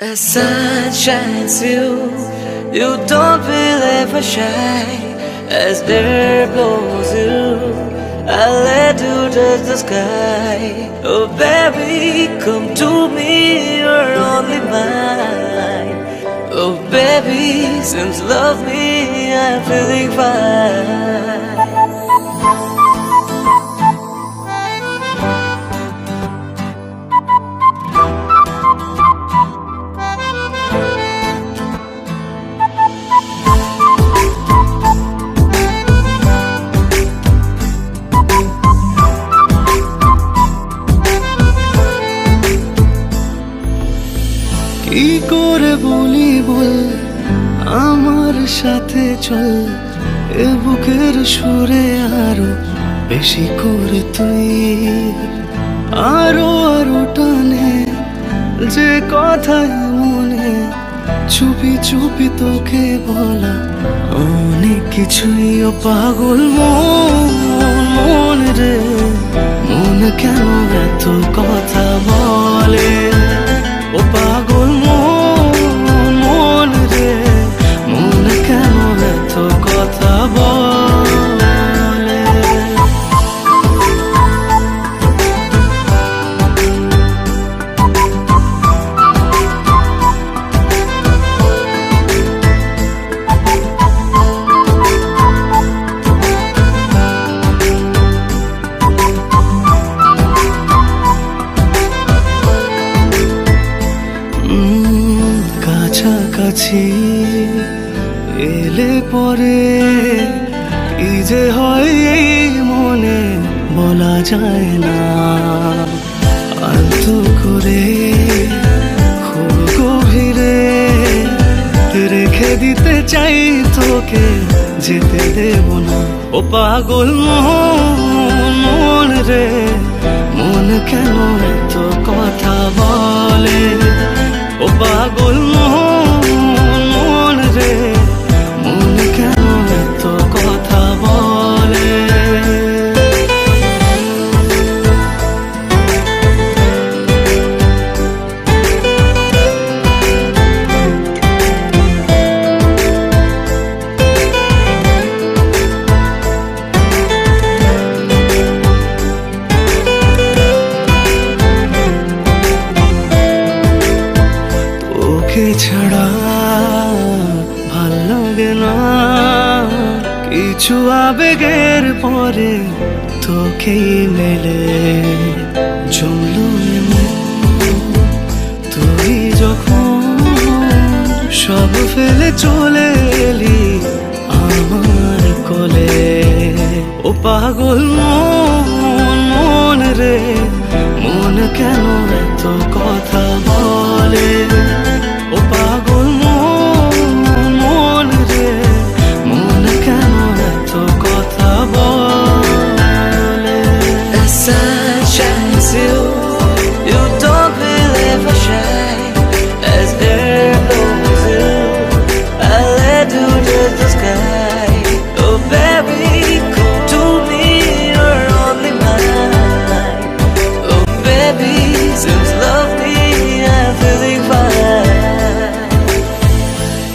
As sun shines through, you don't feel ever shy. As air blows you, I let you touch the sky. Oh baby, come to me, you're only mine. Oh baby, since you love me, I'm feeling fine. কি করে বলি বল আমার সাথে চল, এ বুকের সুরে আরো বেশি করে তুই আরো আরো টানে যে কথা মনে চুপি চুপি তোকে বলা অনেক কিছুই। ও পাগল মন রে, মন কেন এত কথা বলে? ও পাগল মন রে, মন কেন এত কথা বলে? কাছাকাছি এলে পরে কি যে হয় এই মনে বলা যায় না। আলতো করে খুব গভীরে রেখে দিতে চাই তোকে, যেতে দেব না। ও পাগল মন রে, মন কেন এত কথা বলে? ও পাগল মন রে, মন কেন এত কথা বলে? তোকে ছাড়া ভাল লাগে না কিছু, আবেগের পরে তোকেই মেলে জমলো তুই যখন সব ফেলে চলে এলি আমার কোলে। ও পাগল মন রে, মন কেন এত কথা